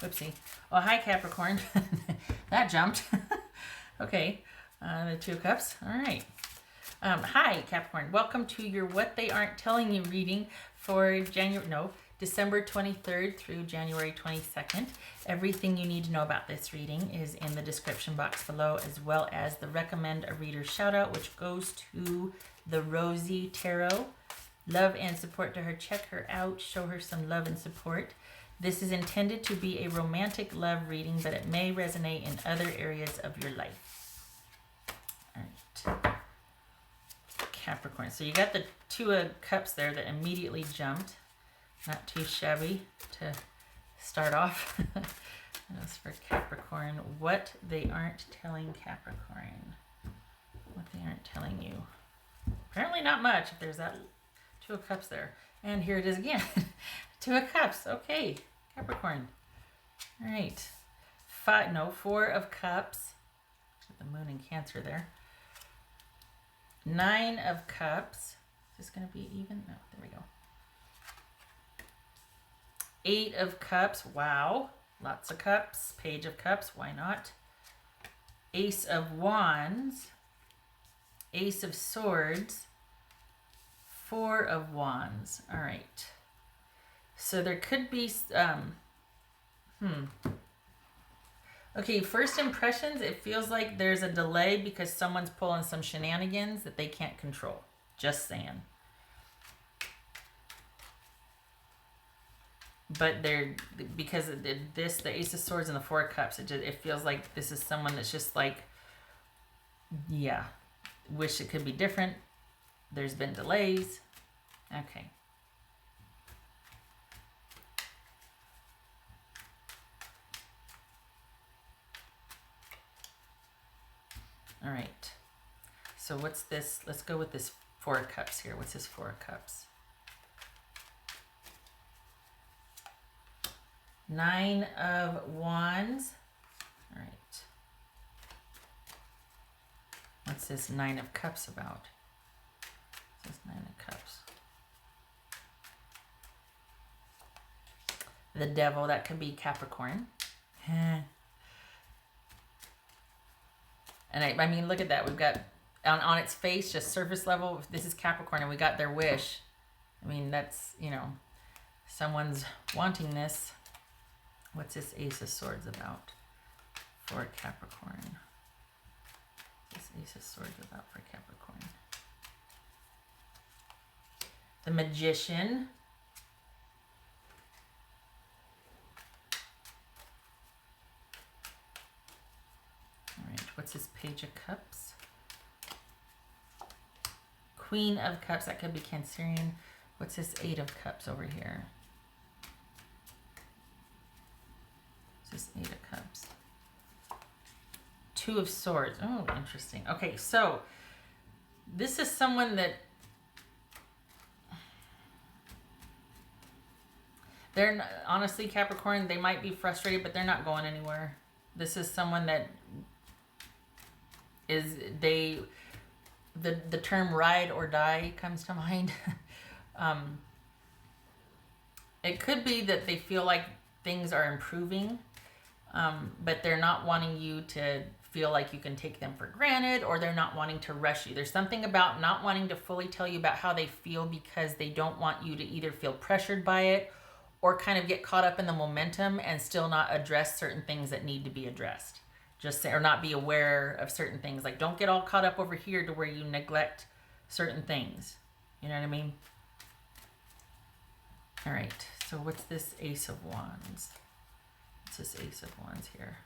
Whoopsie. Oh, hi, Capricorn. That jumped. Okay. The Two of Cups. All right. Hi, Capricorn. Welcome to your What They Aren't Telling You reading for December 23rd through January 22nd. Everything you need to know about this reading is in the description box below, as well as the Recommend a Reader shout out, which goes to the Rosie Tarot. Love and support to her. Check her out. Show her some love and support. This is intended to be a romantic love reading, but it may resonate in other areas of your life. All right. Capricorn. So you got the Two of Cups there that immediately jumped. Not too shabby to start off. That's for Capricorn. What they aren't telling Capricorn. What they aren't telling you. Apparently not much if there's that Two of Cups there. And here it is again. Two of Cups. Okay, Capricorn. All right. Four of Cups. With the Moon in Cancer there. Nine of Cups. Is this going to be even? No, there we go. Eight of Cups. Wow. Lots of cups. Page of Cups. Why not? Ace of Wands. Ace of Swords. Four of Wands. All right. So there could be, Okay, first impressions, it feels like there's a delay because someone's pulling some shenanigans that they can't control. Just saying. But because of this, the Ace of Swords and the Four of Cups, it feels like this is someone that's just like, yeah, wish it could be different. There's been delays. Okay. All right. So what's this? Let's go with this Four of Cups here. What's this Four of Cups? Nine of Wands. All right. What's this Nine of Cups about? What's this Nine of Cups? The Devil. That could be Capricorn. And I mean, look at that. We've got on its face, just surface level, if this is Capricorn and we got their wish. I mean, that's, someone's wanting this. What's this Ace of Swords about for Capricorn? What's this Ace of Swords about for Capricorn? The Magician. What's this Page of Cups? Queen of Cups. That could be Cancerian. What's this Eight of Cups over here? What's this Eight of Cups? Two of Swords. Oh, interesting. Okay, so this is someone that honestly, Capricorn, they might be frustrated, but they're not going anywhere. This is someone that the term ride or die comes to mind. It could be that they feel like things are improving, but they're not wanting you to feel like you can take them for granted, or they're not wanting to rush you. There's something about not wanting to fully tell you about how they feel because they don't want you to either feel pressured by it or kind of get caught up in the momentum and still not address certain things that need to be addressed. Or not be aware of certain things. Like, don't get all caught up over here to where you neglect certain things. You know what I mean? All right. So what's this Ace of Wands? What's this Ace of Wands here?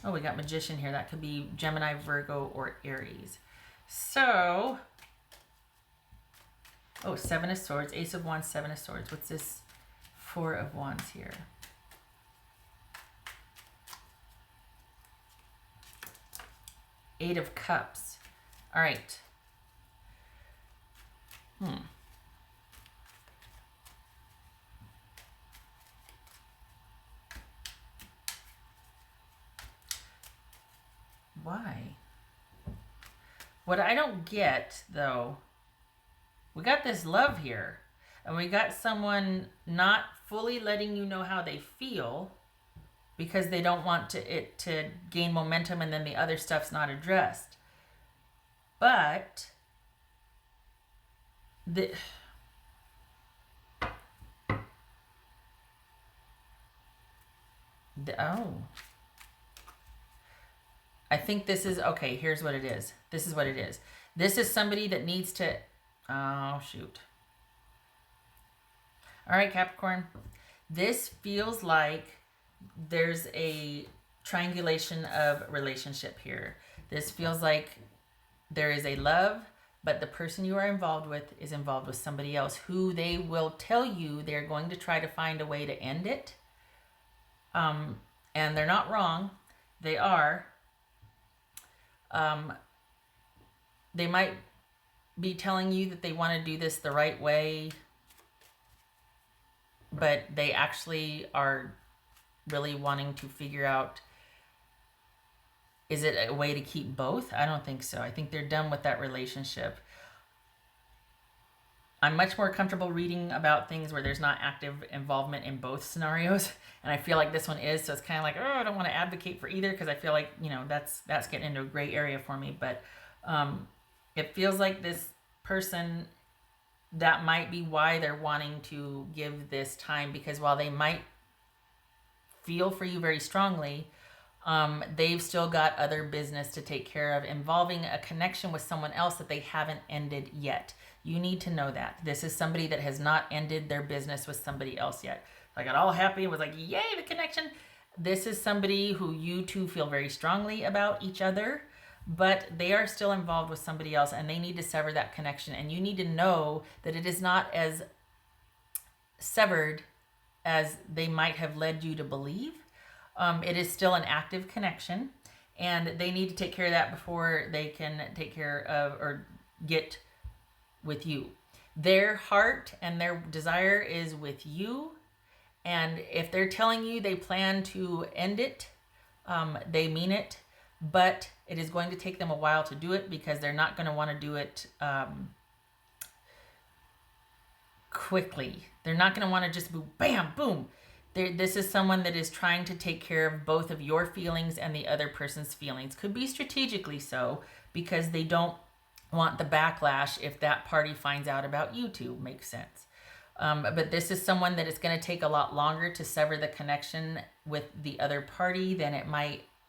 Oh, we got Magician here. That could be Gemini, Virgo, or Aries. So, Seven of Swords. Ace of Wands, Seven of Swords. What's this Four of Wands here? Eight of Cups. All right. Why? What I don't get, though, we got this love here. And we got someone not fully letting you know how they feel. because they don't want it to gain momentum and then the other stuff's not addressed. But oh, I think this is, okay, here's what it is. This is what it is. This is somebody that needs to, oh, shoot. All right, Capricorn. This feels like there's a triangulation of relationship here. This feels like there is a love, but the person you are involved with is involved with somebody else who they will tell you they're going to try to find a way to end it. And they're not wrong. They are. They might be telling you that they want to do this the right way, but they actually are really wanting to figure out, is it a way to keep both? I don't think so. I think they're done with that relationship. I'm much more comfortable reading about things where there's not active involvement in both scenarios. And I feel like this one is. So it's kind of like, oh, I don't want to advocate for either because I feel like, you know, that's getting into a gray area for me. But it feels like this person, that might be why they're wanting to give this time, because while they might feel for you very strongly, they've still got other business to take care of involving a connection with someone else that they haven't ended yet. You need to know that. This is somebody that has not ended their business with somebody else yet. I got all happy and was like, yay, the connection. This is somebody who you two feel very strongly about each other, but they are still involved with somebody else and they need to sever that connection. And you need to know that it is not as severed as they might have led you to believe. It is still an active connection, and they need to take care of that before they can take care of or get with you. Their heart and their desire is with you, and if they're telling you they plan to end it, they mean it, but it is going to take them a while to do it because they're not going to want to do it quickly. They're not going to want to just bam, boom. This is someone that is trying to take care of both of your feelings and the other person's feelings. Could be strategically so, because they don't want the backlash if that party finds out about you two. Makes sense. But this is someone that is going to take a lot longer to sever the connection with the other party than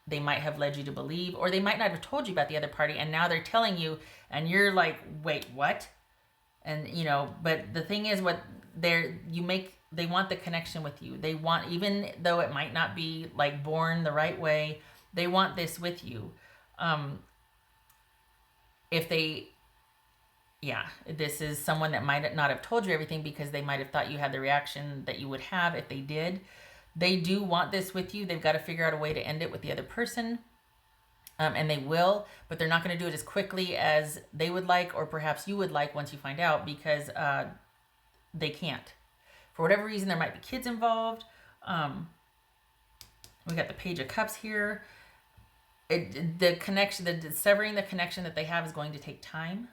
they might have led you to believe, or they might not have told you about the other party, and now they're telling you, and you're like, wait, what? And you know, but the thing is, they want the connection with you. They want, even though it might not be like born the right way, they want this with you. This is someone that might not have told you everything because they might have thought you had the reaction that you would have if they did. They do want this with you. They've got to figure out a way to end it with the other person. And they will, but they're not going to do it as quickly as they would like, or perhaps you would like once you find out, because they can't. For whatever reason, there might be kids involved. We got the Page of Cups here. The severing the connection that they have is going to take time.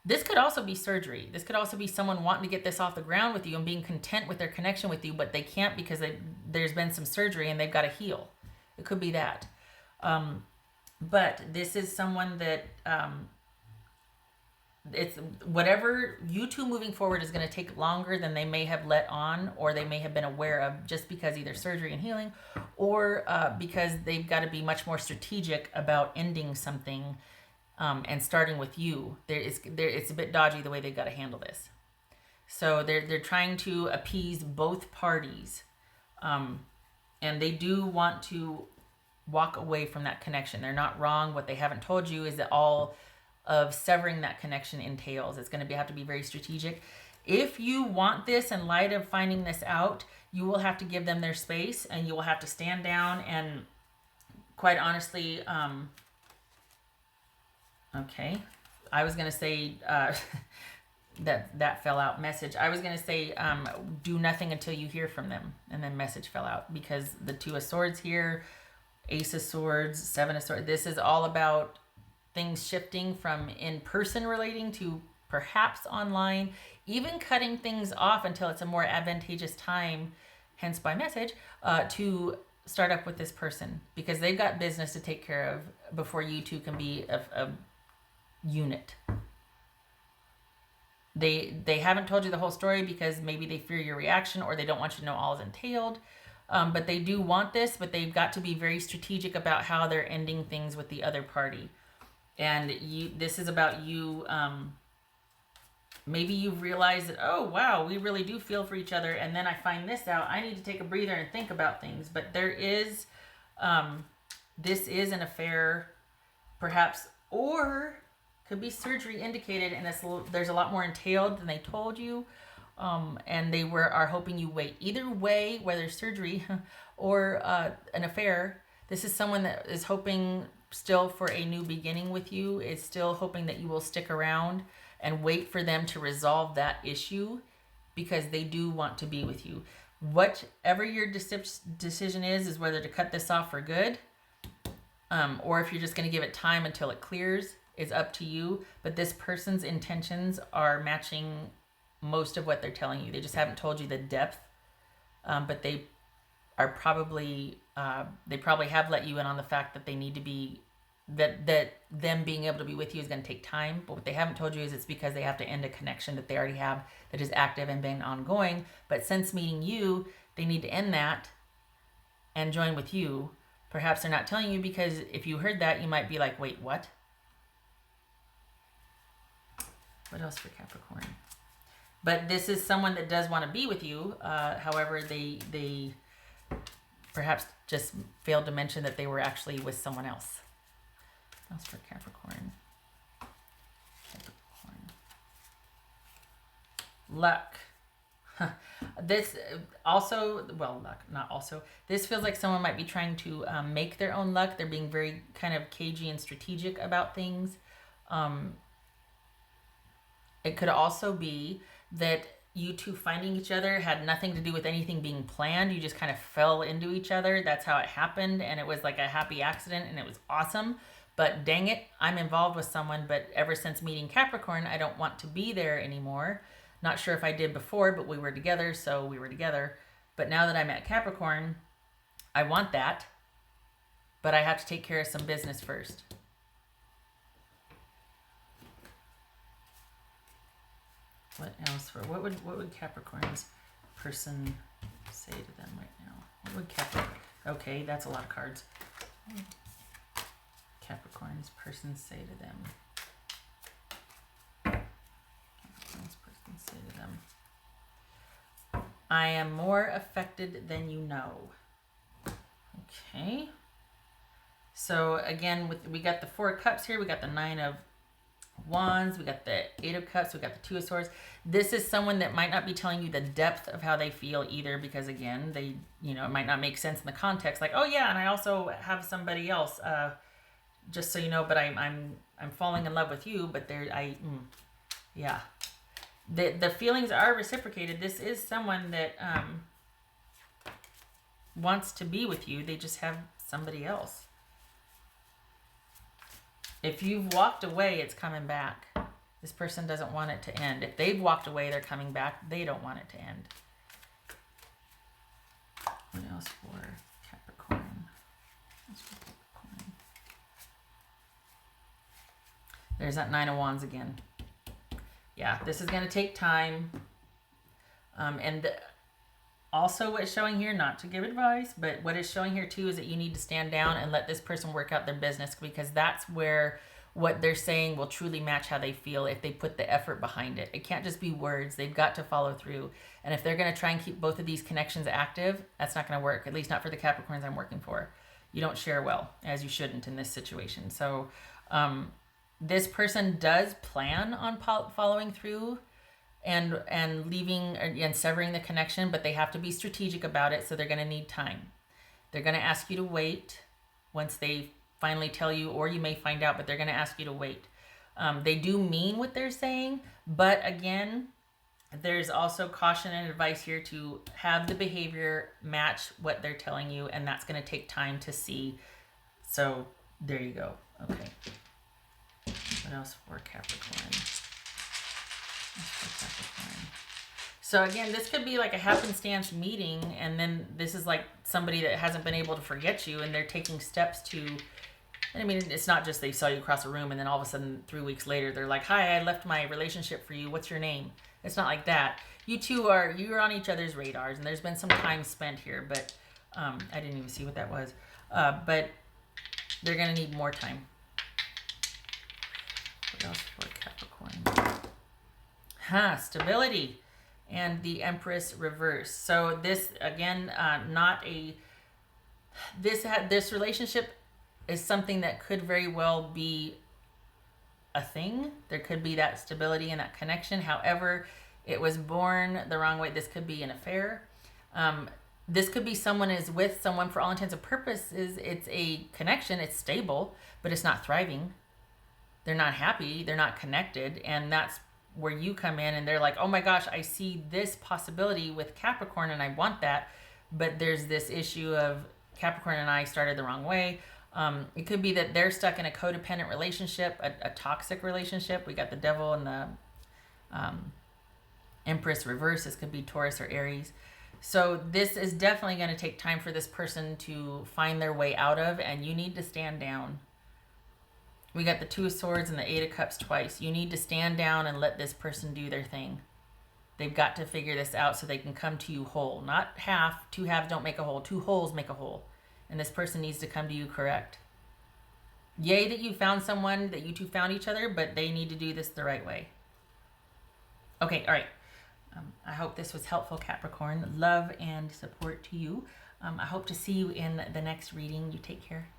This could also be surgery. This could also be someone wanting to get this off the ground with you and being content with their connection with you, but they can't because there's been some surgery and they've got to heal. It could be that. But this is someone that it's whatever you two moving forward is going to take longer than they may have let on, or they may have been aware of, just because either surgery and healing, or because they've got to be much more strategic about ending something and starting with you. It's a bit dodgy the way they've got to handle this. So they're trying to appease both parties, and they do want to walk away from that connection. They're not wrong. What they haven't told you is that all of severing that connection entails. It's going to have to be very strategic. If you want this, in light of finding this out, you will have to give them their space, and you will have to stand down and, quite honestly, okay, I was going to say that fell out, message. I was going to say do nothing until you hear from them, and then message fell out, because the Two of Swords here, Ace of Swords, Seven of Swords, this is all about things shifting from in-person relating to perhaps online, even cutting things off until it's a more advantageous time, hence by message, to start up with this person because they've got business to take care of before you two can be a unit. They haven't told you the whole story because maybe they fear your reaction or they don't want you to know all is entailed. But they do want this, but they've got to be very strategic about how they're ending things with the other party. And this is about you. Maybe you've realized that, oh, wow, we really do feel for each other. And then I find this out. I need to take a breather and think about things. But there is, this is an affair, perhaps, or could be surgery indicated, and there's a lot more entailed than they told you, and they are hoping you wait. Either way, whether surgery or an affair, this is someone that is hoping still for a new beginning with you, is still hoping that you will stick around and wait for them to resolve that issue because they do want to be with you. Whatever your decision is whether to cut this off for good, or if you're just going to give it time until it clears, is up to you. But this person's intentions are matching most of what they're telling you. They just haven't told you the depth, but they are probably they probably have let you in on the fact that they need to be, that them being able to be with you is going to take time. But what they haven't told you is it's because they have to end a connection that they already have that is active and been ongoing. But since meeting you, they need to end that and join with you. Perhaps they're not telling you because if you heard that, you might be like, wait, what? What else for Capricorn? But this is someone that does want to be with you. However, they perhaps just failed to mention that they were actually with someone else. What else for Capricorn? Luck. This also, well, luck, not also. This feels like someone might be trying to make their own luck. They're being very kind of cagey and strategic about things. It could also be that you two finding each other had nothing to do with anything being planned. You just kind of fell into each other. That's how it happened. And it was like a happy accident and it was awesome. But dang it, I'm involved with someone. But ever since meeting Capricorn, I don't want to be there anymore. Not sure if I did before, but we were together, so we were together. But now that I'm at Capricorn, I want that. But I have to take care of some business first. What else for? What would Capricorn's person say to them right now? What would Capricorn? Okay, that's a lot of cards. What would Capricorn's person say to them? Capricorn's person say to them. I am more affected than you know. Okay. So again, we got the 4 of Cups here. We got the 9 of Wands, we got the 8 of Cups, we got the 2 of Swords. This is someone that might not be telling you the depth of how they feel either, because again, they, it might not make sense in the context. Like, oh yeah, and I also have somebody else. Just so you know, but I'm falling in love with you. But yeah, the feelings are reciprocated. This is someone that wants to be with you. They just have somebody else. If you've walked away, it's coming back. This person doesn't want it to end. If they've walked away, they're coming back. They don't want it to end. What else for Capricorn? There's that 9 of Wands again. Yeah, this is going to take time. Also what's showing here, not to give advice, but what is showing here too is that you need to stand down and let this person work out their business, because that's where what they're saying will truly match how they feel if they put the effort behind it. It can't just be words. They've got to follow through. And if they're going to try and keep both of these connections active, that's not going to work, at least not for the Capricorns I'm working for. You don't share well, as you shouldn't in this situation. So this person does plan on following through and leaving and severing the connection, but they have to be strategic about it, so they're going to need time. They're going to ask you to wait once they finally tell you, or you may find out, but they're going to ask you to wait. They do mean what they're saying, but again, there's also caution and advice here to have the behavior match what they're telling you, and that's going to take time to see. So there you go. Okay. What else for Capricorn? So again, this could be like a happenstance meeting, and then this is like somebody that hasn't been able to forget you, and they're taking steps to. I mean, it's not just they saw you across a room, and then all of a sudden, 3 weeks later, they're like, "Hi, I left my relationship for you. What's your name?" It's not like that. You're on each other's radars, and there's been some time spent here, but I didn't even see what that was. But they're gonna need more time. What else for Capricorn? Stability. And the Empress reverse. So this again, this relationship is something that could very well be a thing. There could be that stability and that connection. However, it was born the wrong way. This could be an affair. This could be someone is with someone for all intents and purposes. It's a connection. It's stable, but it's not thriving. They're not happy. They're not connected, and that's where you come in, and they're like, oh my gosh, I see this possibility with Capricorn and I want that, but there's this issue of Capricorn and I started the wrong way. It could be that they're stuck in a codependent relationship, a toxic relationship. We got the Devil and the Empress reverse. This could be Taurus or Aries. So this is definitely going to take time for this person to find their way out of, and you need to stand down. We got the Two of Swords and the Eight of Cups twice. You need to stand down and let this person do their thing. They've got to figure this out so they can come to you whole. Not half. Two halves don't make a whole. Two wholes make a whole. And this person needs to come to you correct. Yay that you found someone, that you two found each other, but they need to do this the right way. Okay, all right. I hope this was helpful, Capricorn. Love and support to you. I hope to see you in the next reading. You take care.